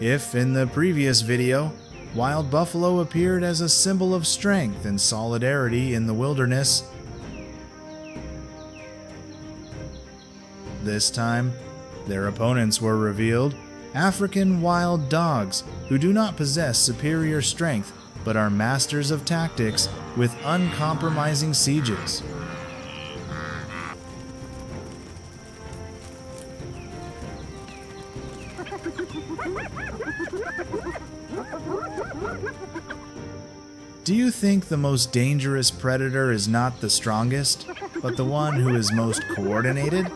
If, in the previous video, wild buffalo appeared as a symbol of strength and solidarity in the wilderness, this time, their opponents were revealed, African wild dogs who do not possess superior strength but are masters of tactics with uncompromising sieges. Do you think the most dangerous predator is not the strongest, but the one who is most coordinated?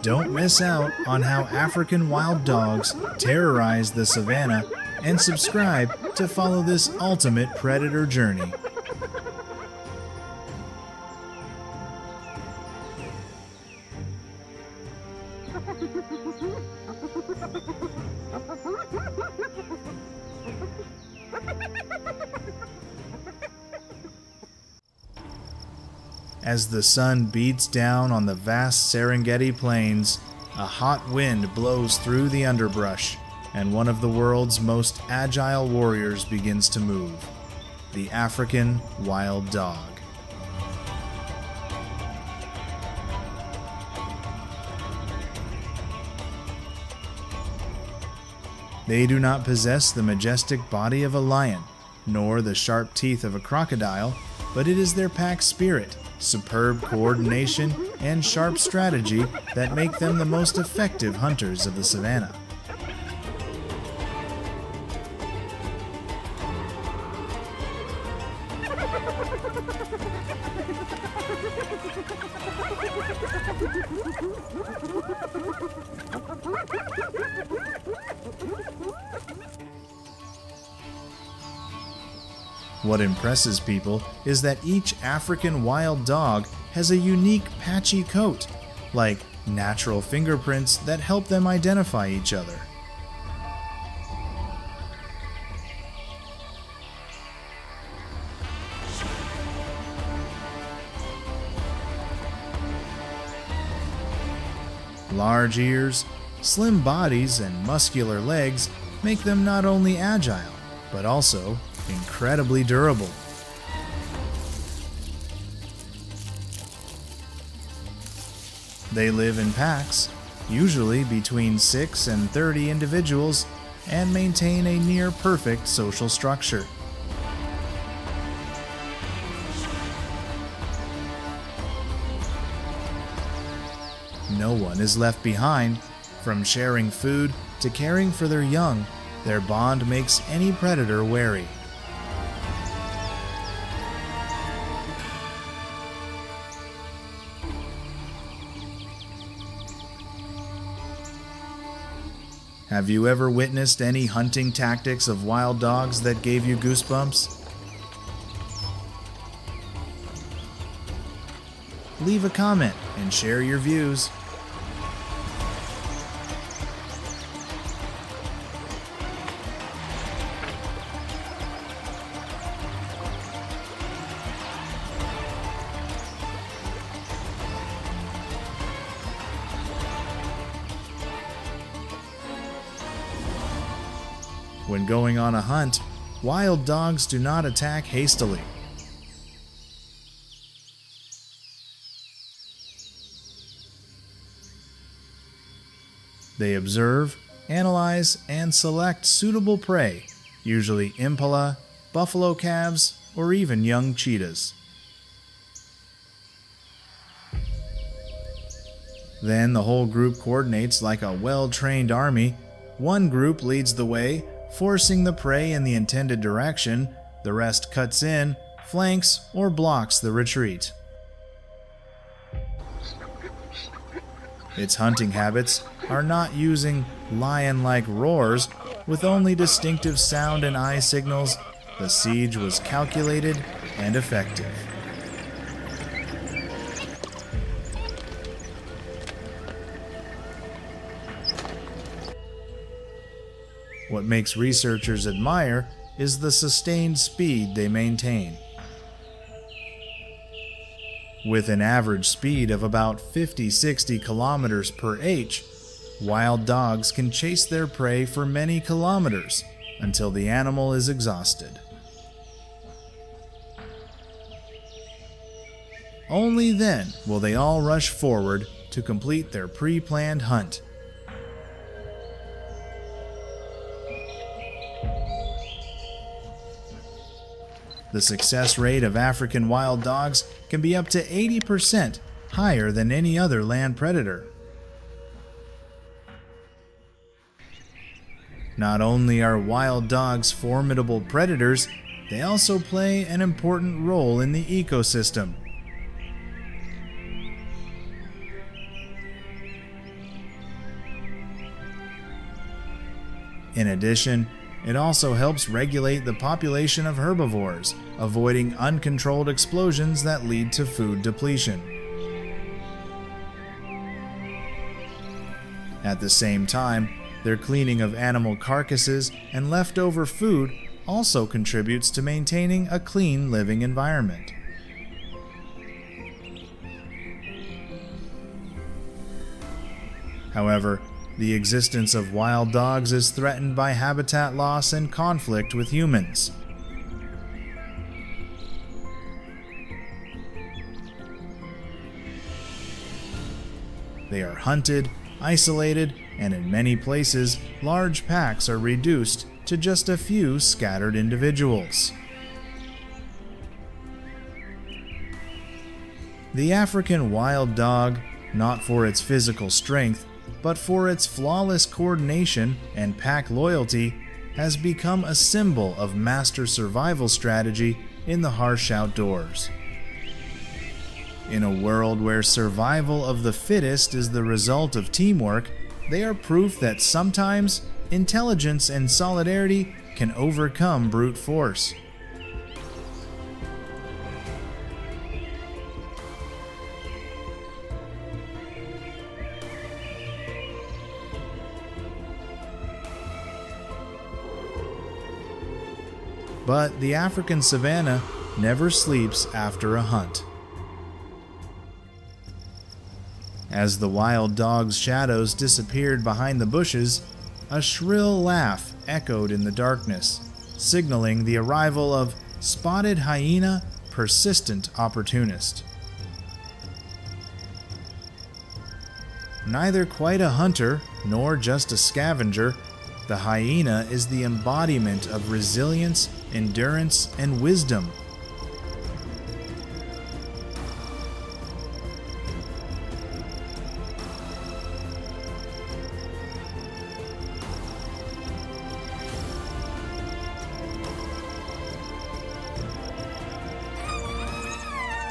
Don't miss out on how African wild dogs terrorize the savannah, and subscribe to follow this ultimate predator journey. As the sun beats down on the vast Serengeti plains, a hot wind blows through the underbrush, and one of the world's most agile warriors begins to move: the African wild dog. They do not possess the majestic body of a lion, nor the sharp teeth of a crocodile, but it is their pack spirit, superb coordination, and sharp strategy that make them the most effective hunters of the savannah. What impresses people is that each African wild dog has a unique patchy coat, like natural fingerprints that help them identify each other. Large ears, slim bodies, and muscular legs make them not only agile, but also incredibly durable. They live in packs, usually between 6 and 30 individuals, and maintain a near-perfect social structure. No one is left behind. From sharing food to caring for their young, their bond makes any predator wary. Have you ever witnessed any hunting tactics of wild dogs that gave you goosebumps? Leave a comment and share your views. When going on a hunt, wild dogs do not attack hastily. They observe, analyze, and select suitable prey, usually impala, buffalo calves, or even young cheetahs. Then the whole group coordinates like a well-trained army. One group leads the way, forcing the prey in the intended direction. The rest cuts in, flanks, or blocks the retreat. Its hunting habits are not using lion-like roars. With only distinctive sound and eye signals, the siege was calculated and effective. What makes researchers admire is the sustained speed they maintain. With an average speed of about 50-60 kilometers per h, wild dogs can chase their prey for many kilometers until the animal is exhausted. Only then will they all rush forward to complete their pre-planned hunt. The success rate of African wild dogs can be up to 80% higher than any other land predator. Not only are wild dogs formidable predators, they also play an important role in the ecosystem. In addition, it also helps regulate the population of herbivores, avoiding uncontrolled explosions that lead to food depletion. At the same time, their cleaning of animal carcasses and leftover food also contributes to maintaining a clean living environment. However, the existence of wild dogs is threatened by habitat loss and conflict with humans. They are hunted, isolated, and in many places, large packs are reduced to just a few scattered individuals. The African wild dog, not for its physical strength, but for its flawless coordination and pack loyalty, has become a symbol of master survival strategy in the harsh outdoors. In a world where survival of the fittest is the result of teamwork, they are proof that sometimes intelligence and solidarity can overcome brute force. But the African savannah never sleeps after a hunt. As the wild dog's shadows disappeared behind the bushes, a shrill laugh echoed in the darkness, signaling the arrival of spotted hyena, persistent opportunist. Neither quite a hunter nor just a scavenger, the hyena is the embodiment of resilience, endurance, and wisdom.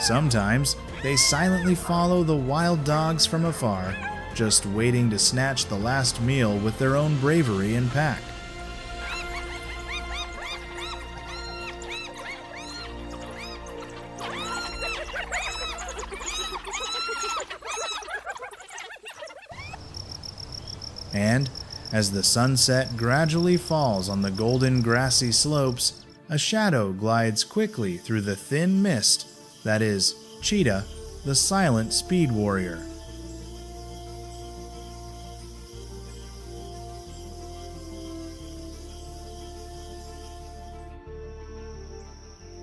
Sometimes, they silently follow the wild dogs from afar, just waiting to snatch the last meal with their own bravery and pack. And, as the sunset gradually falls on the golden grassy slopes, a shadow glides quickly through the thin mist that is Cheetah, the silent speed warrior.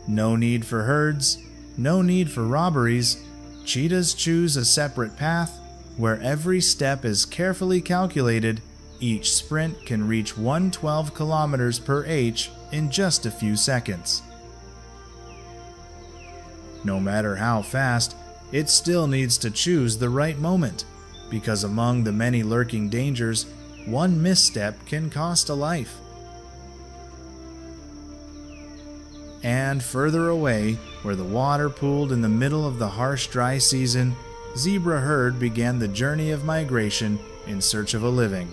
No need for herds, no need for robberies. Cheetahs choose a separate path where every step is carefully calculated. Each sprint can reach 112 kilometers per h in just a few seconds. No matter how fast, it still needs to choose the right moment, because among the many lurking dangers, one misstep can cost a life. And further away, where the water pooled in the middle of the harsh dry season, zebra herd began the journey of migration in search of a living.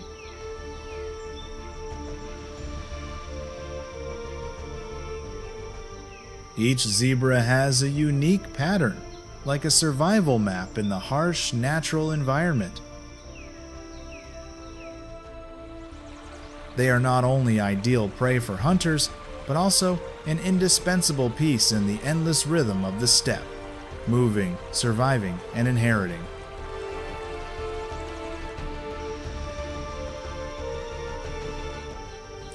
Each zebra has a unique pattern, like a survival map in the harsh, natural environment. They are not only ideal prey for hunters, but also an indispensable piece in the endless rhythm of the steppe, moving, surviving, and inheriting.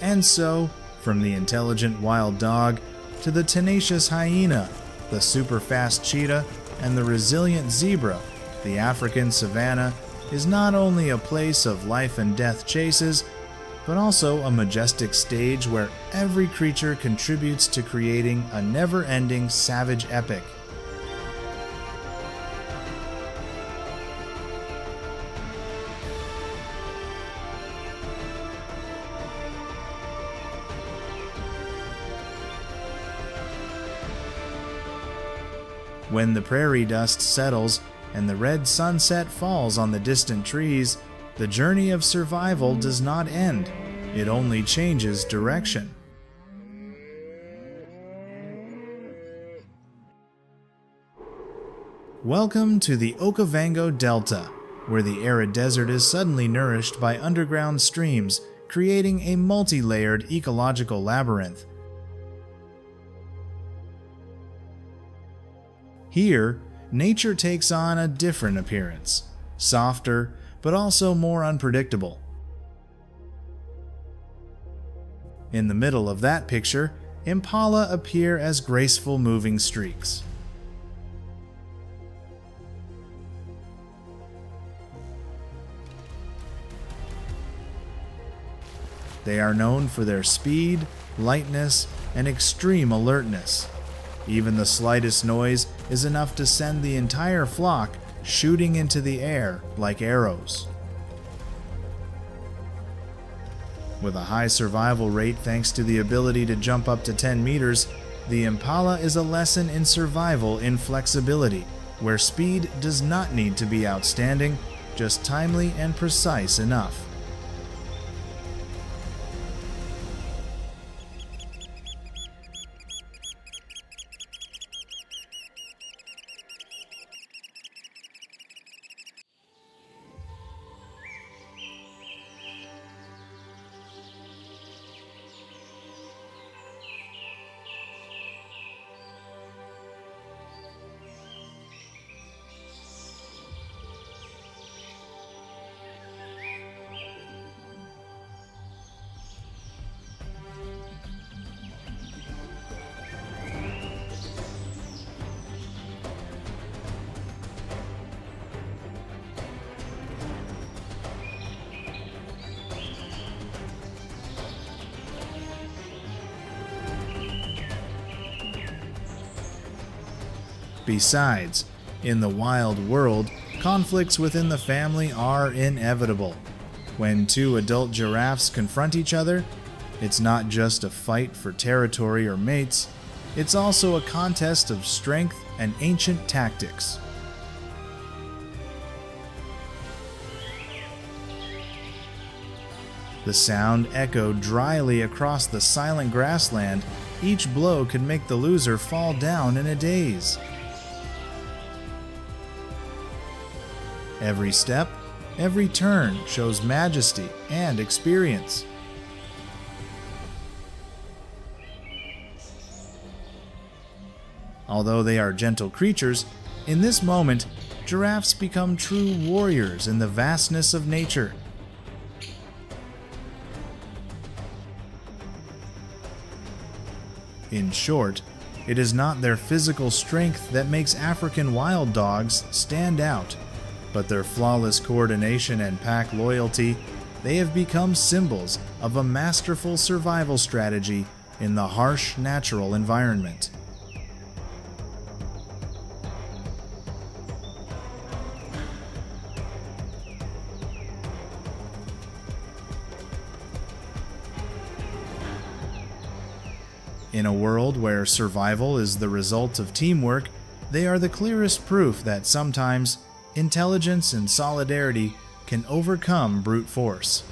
And so, from the intelligent wild dog to the tenacious hyena, the super-fast cheetah, and the resilient zebra, the African savannah is not only a place of life and death chases, but also a majestic stage where every creature contributes to creating a never-ending savage epic. When the prairie dust settles and the red sunset falls on the distant trees, the journey of survival does not end. It only changes direction. Welcome to the Okavango Delta, where the arid desert is suddenly nourished by underground streams, creating a multi-layered ecological labyrinth. Here, nature takes on a different appearance, softer, but also more unpredictable. In the middle of that picture, impala appear as graceful moving streaks. They are known for their speed, lightness, and extreme alertness. Even the slightest noise is enough to send the entire flock shooting into the air like arrows. With a high survival rate thanks to the ability to jump up to 10 meters, the impala is a lesson in survival inflexibility, where speed does not need to be outstanding, just timely and precise enough. Besides, in the wild world, conflicts within the family are inevitable. When two adult giraffes confront each other, it's not just a fight for territory or mates, it's also a contest of strength and ancient tactics. The sound echoed dryly across the silent grassland. Each blow could make the loser fall down in a daze. Every step, every turn shows majesty and experience. Although they are gentle creatures, in this moment, giraffes become true warriors in the vastness of nature. In short, it is not their physical strength that makes African wild dogs stand out, but their flawless coordination and pack loyalty. They have become symbols of a masterful survival strategy in the harsh natural environment. In a world where survival is the result of teamwork, they are the clearest proof that sometimes intelligence and solidarity can overcome brute force.